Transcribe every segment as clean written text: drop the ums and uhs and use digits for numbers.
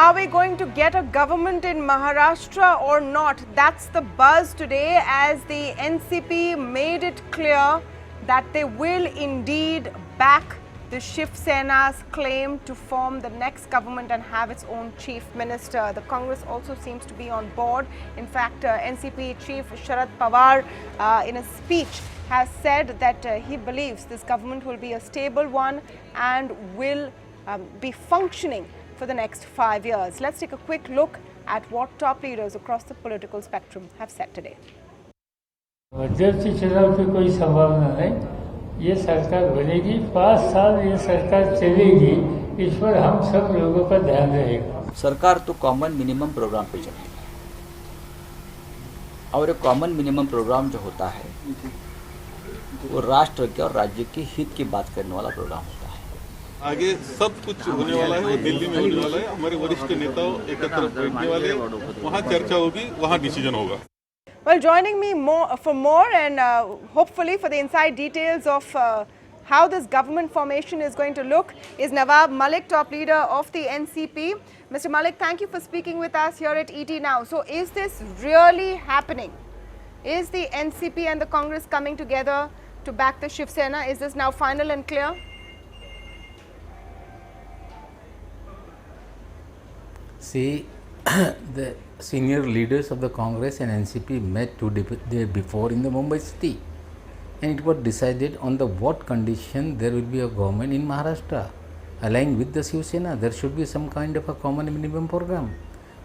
Are we going to get a government in Maharashtra or not? That's the buzz today as the NCP made it clear that they will indeed back the Shiv Sena's claim to form the next government and have its own chief minister. The Congress also seems to be on board. In fact, NCP chief Sharad Pawar in a speech has said that he believes this government will be a stable one and will be functioning for the next 5 years. Let's take a quick look at what top leaders across the political spectrum have said today. जल्द चुनाव की कोई संभावना नहीं। ये सरकार बनेगी, 5 साल ये सरकार चलेगी, इस पर हम सब लोगों का ध्यान रहेगा। सरकार तो कॉमन मिनिमम प्रोग्राम पे चलती है और कॉमन मिनिमम प्रोग्राम जो होता है वो राष्ट्र के और राज्य के हित की बात करने वाला प्रोग्राम होता है। आगे सब कुछ होने वाला है, वो दिल्ली में होने वाला है। हमारे वरिष्ठ नेता एकत्र बैठने वाले, वहाँ चर्चा होगी, वहाँ डिसीजन होगा। Well, joining me for more and hopefully for the inside details of how this government formation is going to look is Nawab Malik, top leader of the NCP. Mr. Malik, thank you for speaking with us here at ET Now. So, is this really happening? Is the NCP and the Congress coming together to back the Shiv Sena? Is this now final and clear? See, the senior leaders of the Congress and NCP met 2 days before in the Mumbai city, and it was decided on the what condition there will be a government in Maharashtra aligned with the Shiv Sena. There should be some kind of a common minimum program.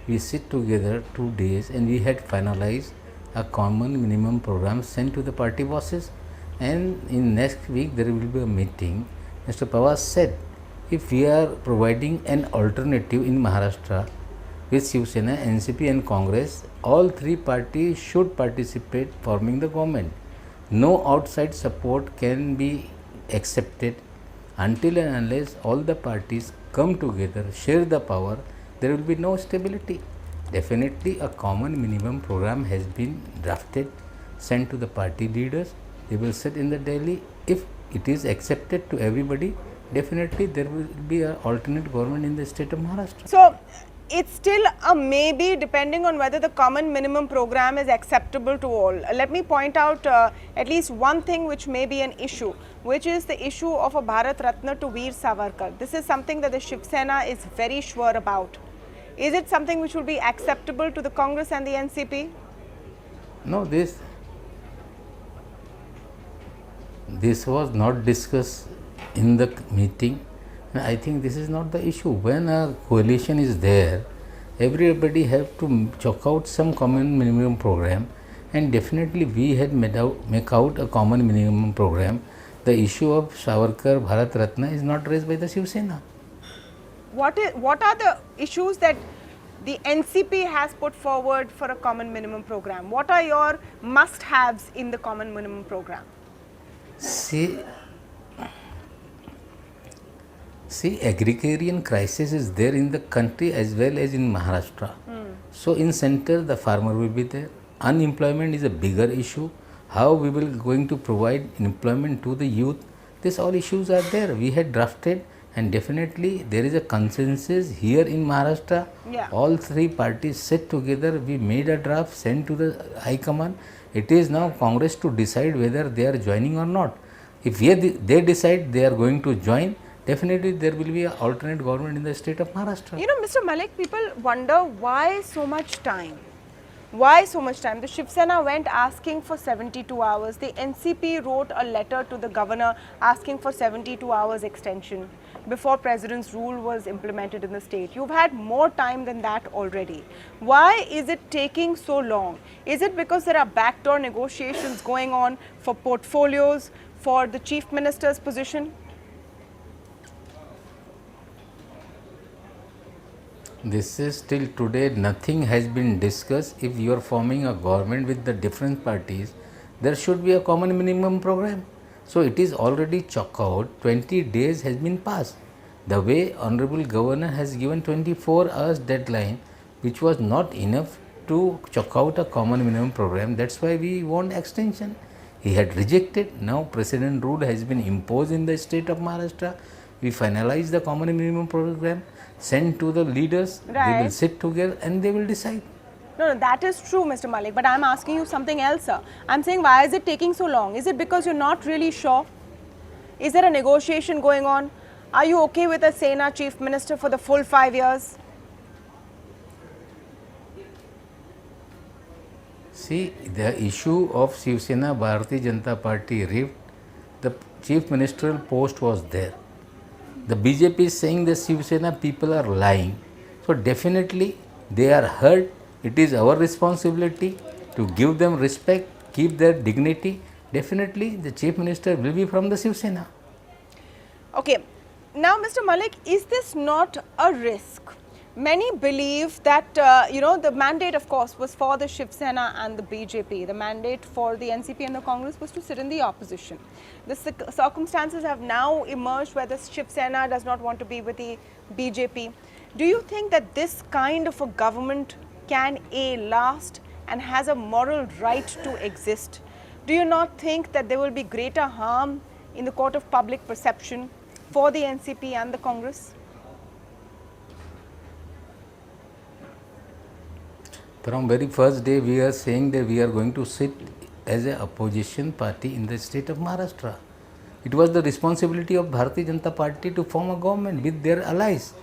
We sit together 2 days and we had finalized a common minimum program sent to the party bosses, and in next week there will be a meeting. Mr. Pawar said, if we are providing an alternative in Maharashtra with Shiv Sena, NCP and Congress, all 3 parties should participate forming the government. No outside support can be accepted until and unless all the parties come together, share the power, there will be no stability. Definitely a common minimum program has been drafted, sent to the party leaders. They will sit in the Delhi. If it is accepted to everybody, definitely there will be an alternate government in the state of Maharashtra. So, it's still a maybe depending on whether the common minimum program is acceptable to all. Let me point out at least one thing which may be an issue, which is the issue of a Bharat Ratna to Veer Savarkar. This is something that the Shiv Sena is very sure about. Is it something which will be acceptable to the Congress and the NCP? No, this was not discussed in the meeting. I think this is not the issue. When a coalition is there, everybody have to chalk out some common minimum program, and definitely we had make out a common minimum program. The issue of Savarkar Bharat Ratna is not raised by the Shiv Sena. What are the issues that the NCP has put forward for a common minimum program? What are your must-haves in the common minimum program? See, agrarian crisis is there in the country as well as in Maharashtra. So, in center, the farmer will be there. Unemployment is a bigger issue. How we will going to provide employment to the youth? These all issues are there. We had drafted, and definitely there is a consensus here in Maharashtra. Yeah. All 3 parties sit together. We made a draft, sent to the High Command. It is now Congress to decide whether they are joining or not. If they decide they are going to join, definitely there will be an alternate government in the state of Maharashtra. You know, Mr. Malik, people wonder why so much time? Why so much time? The Shiv Sena went asking for 72 hours. The NCP wrote a letter to the governor asking for 72 hours extension before President's rule was implemented in the state. You've had more time than that already. Why is it taking so long? Is it because there are backdoor negotiations going on for portfolios for the chief minister's position? This is till today, nothing has been discussed. If you are forming a government with the different parties, there should be a common minimum program. So it is already chalked out, 20 days has been passed. The way Honorable Governor has given 24 hours deadline, which was not enough to chalk out a common minimum program. That's why we want extension. He had rejected. Now President rule has been imposed in the state of Maharashtra. We finalize the common minimum program, send to the leaders, they Right. will sit together and they will decide. No, that is true, Mr. Malik, but I'm asking you something else, sir. I'm saying, why is it taking so long? Is it because you're not really sure? Is there a negotiation going on? Are you okay with a Sena chief minister for the full 5 years? See, the issue of Shiv Sena Bharatiya Janata Party rift, the chief ministerial post was there. The BJP is saying the Shiv Sena people are lying. So definitely they are hurt. It is our responsibility to give them respect, keep their dignity. Definitely the chief minister will be from the Shiv Sena. Okay, now Mr. Malik, is this not a risk? Many believe that, the mandate of course was for the Shiv Sena and the BJP. The mandate for the NCP and the Congress was to sit in the opposition. The circumstances have now emerged where the Shiv Sena does not want to be with the BJP. Do you think that this kind of a government can last and has a moral right to exist? Do you not think that there will be greater harm in the court of public perception for the NCP and the Congress? From very first day we are saying that we are going to sit as an opposition party in the state of Maharashtra. It was the responsibility of Bharatiya Janata Party to form a government with their allies.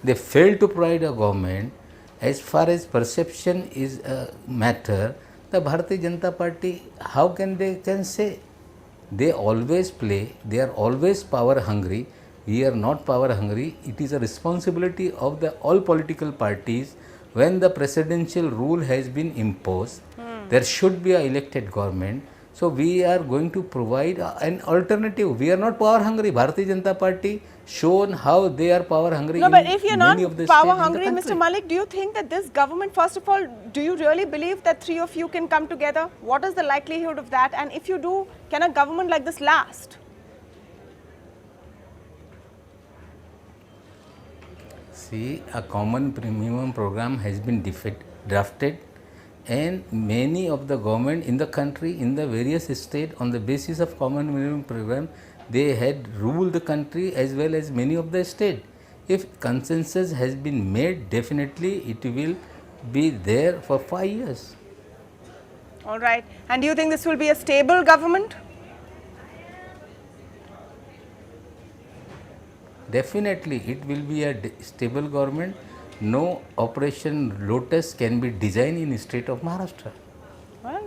They failed to provide a government. As far as perception is a matter, the Bharatiya Janata Party, how can they say? They always play, they are always power hungry. We are not power hungry. It is a responsibility of the all political parties. When the presidential rule has been imposed, there should be an elected government. So we are going to provide an alternative. We are not power hungry. Bharatiya Janata Party shown how they are power hungry. No, but if you're not many of the power states in the hungry, country. Mr. Malik, do you think that this government, first of all, do you really believe that three of you can come together? What is the likelihood of that? And if you do, can a government like this last? See, a common minimum program has been drafted, and many of the government in the country, in the various states, on the basis of common minimum program, they had ruled the country as well as many of the states. If consensus has been made, definitely it will be there for 5 years. All right. And do you think this will be a stable government? Definitely it will be a stable government. No Operation Lotus can be designed in the state of Maharashtra. Well,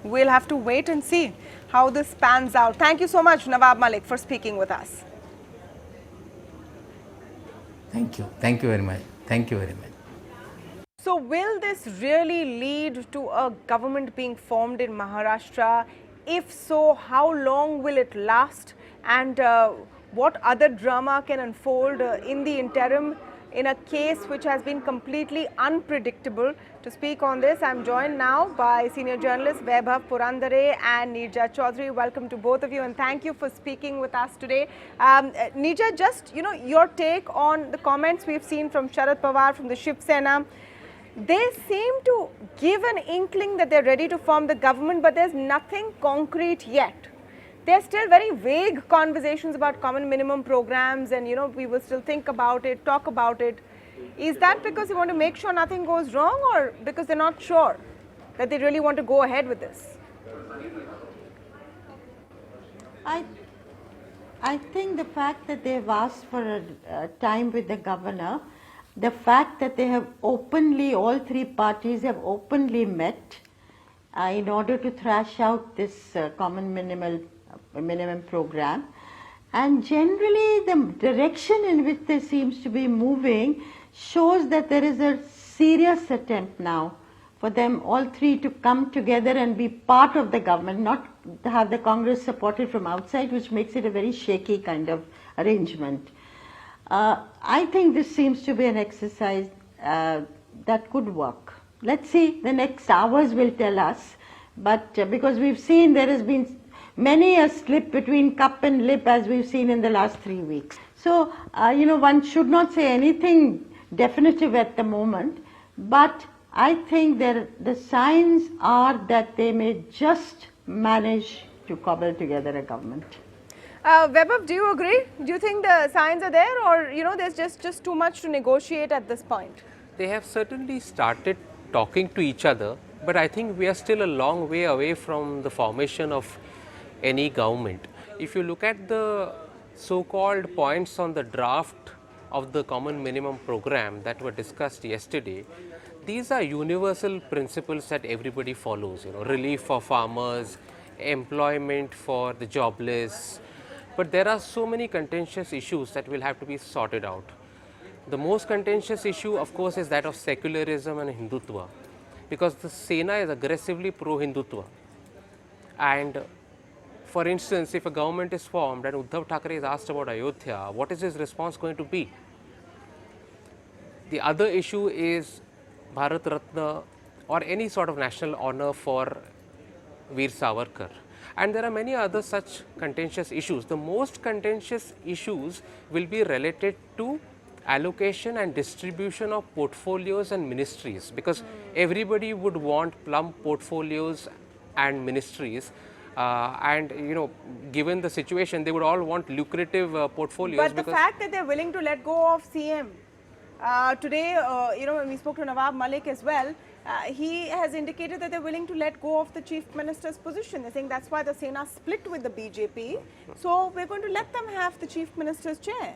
we'll have to wait and see how this pans out. Thank you so much, Nawab Malik, for speaking with us. Thank you. Thank you very much. Thank you very much. So will this really lead to a government being formed in Maharashtra? If so, how long will it last? And what other drama can unfold in the interim in a case which has been completely unpredictable? To speak on this, I am joined now by senior journalists Vaibhav Purandare and Neerja Chaudhary. Welcome to both of you and thank you for speaking with us today. Neerja, just your take on the comments we've seen from Sharad Pawar, from the Shiv Sena. They seem to give an inkling that they're ready to form the government, but there's nothing concrete yet. There's still very vague conversations about common minimum programs and, we will still think about it, talk about it. Is that because you want to make sure nothing goes wrong or because they're not sure that they really want to go ahead with this? I think the fact that they've asked for a time with the governor, the fact that they have openly, all three parties have openly met in order to thrash out this common minimum program, and generally the direction in which they seems to be moving shows that there is a serious attempt now for them all three to come together and be part of the government, not to have the Congress supported from outside, which makes it a very shaky kind of arrangement. I think this seems to be an exercise that could work. Let's see, the next hours will tell us, but because we've seen there has been many a slip between cup and lip as we've seen in the last 3 weeks. So, one should not say anything definitive at the moment, but I think the signs are that they may just manage to cobble together a government. Vaibhav, do you agree? Do you think the signs are there, or there's just too much to negotiate at this point? They have certainly started talking to each other, but I think we are still a long way away from the formation of any government. If you look at the so-called points on the draft of the common minimum program that were discussed yesterday, these are universal principles that everybody follows, relief for farmers, employment for the jobless, but there are so many contentious issues that will have to be sorted out. The most contentious issue, of course, is that of secularism and Hindutva, because the Sena is aggressively pro-Hindutva. And for instance, if a government is formed and Uddhav Thackeray is asked about Ayodhya, what is his response going to be? The other issue is Bharat Ratna or any sort of national honor for Veer Savarkar. And there are many other such contentious issues. The most contentious issues will be related to allocation and distribution of portfolios and ministries, because everybody would want plump portfolios and ministries, and given the situation, they would all want lucrative portfolios. But the fact that they're willing to let go of CM today, when we spoke to Nawab Malik as well, he has indicated that they're willing to let go of the chief minister's position. They're saying that's why the Sena split with the BJP. So we're going to let them have the chief minister's chair.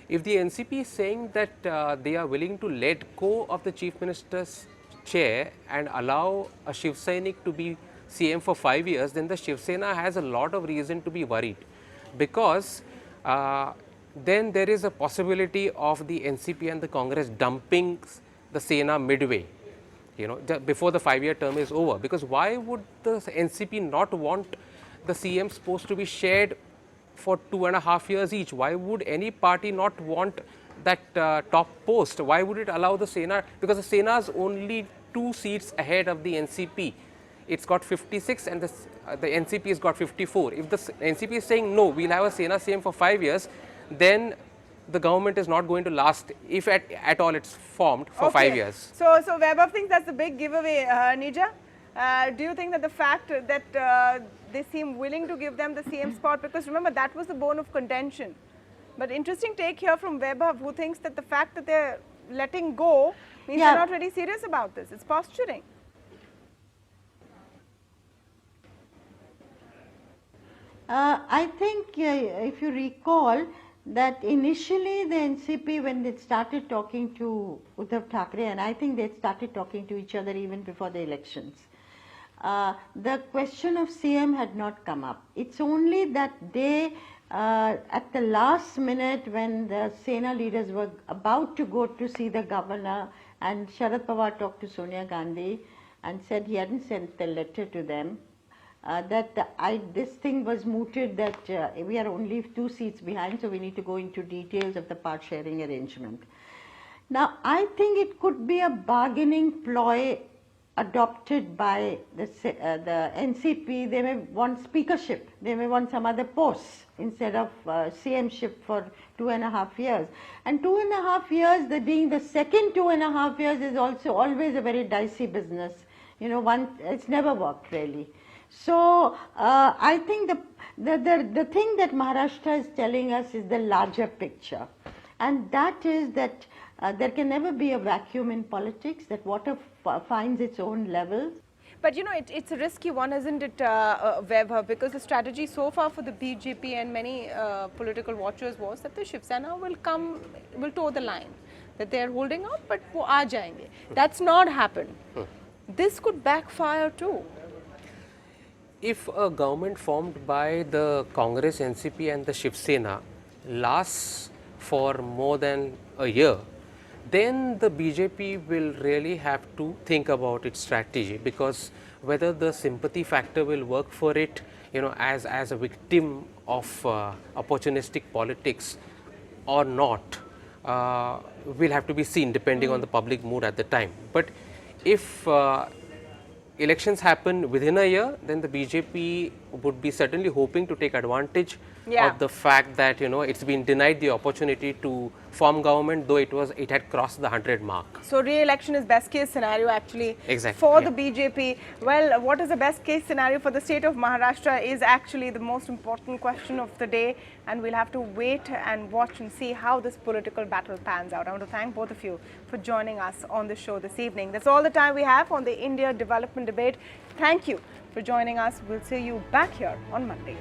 If the NCP is saying that they are willing to let go of the chief minister's chair and allow a Shiv Sainik to be CM for 5 years, then the Shiv Sena has a lot of reason to be worried, because then there is a possibility of the NCP and the Congress dumping the Sena midway, before the 5-year term is over. Because why would the NCP not want the CM's post to be shared for 2.5 years each? Why would any party not want that top post? Why would it allow the Sena? Because the Sena is only 2 seats ahead of the NCP. It's got 56 and the NCP has got 54. If the NCP is saying no, we'll have a Sena CM for 5 years, then the government is not going to last, if at all it's formed, for 5 years. So Vaibhav thinks that's the big giveaway. Nija, do you think that the fact that they seem willing to give them the CM spot, because remember that was the bone of contention. But interesting take here from Vaibhav, who thinks that the fact that they're letting go means they're not really serious about this. It's posturing. I think if you recall that initially the NCP, when they started talking to Uddhav Thackeray, and I think they started talking to each other even before the elections, the question of CM had not come up. It's only that they, at the last minute when the Sena leaders were about to go to see the governor, and Sharad Pawar talked to Sonia Gandhi and said he hadn't sent the letter to them, this thing was mooted that we are only 2 seats behind, so we need to go into details of the part sharing arrangement. Now, I think it could be a bargaining ploy adopted by the NCP. They may want speakership, they may want some other posts instead of CM-ship for 2.5 years. And 2.5 years, being the second 2.5 years is also always a very dicey business. It's never worked really. So I think the thing that Maharashtra is telling us is the larger picture, and that is that there can never be a vacuum in politics, that water finds its own level. But it's a risky one, isn't it, Vaibhav? Because the strategy so far for the BJP and many political watchers was that the Shiv Sena will toe the line, that they are holding out, but wo aa jayenge. That's not happened. This could backfire too. If a government formed by the Congress, NCP and the Shiv Sena lasts for more than a year, then the BJP will really have to think about its strategy, because whether the sympathy factor will work for it, as a victim of opportunistic politics or not, will have to be seen depending on the public mood at the time. But if elections happen within a year, then the BJP would be certainly hoping to take advantage Yeah. of the fact that it's been denied the opportunity to form government, though it had crossed the 100 mark. So re-election is best case scenario actually Exactly, for yeah. the BJP. Well, what is the best case scenario for the state of Maharashtra is actually the most important question of the day, and we'll have to wait and watch and see how this political battle pans out. I want to thank both of you for joining us on the show this evening. That's all the time we have on the India Development Debate. Thank you for joining us. We'll see you back here on Monday.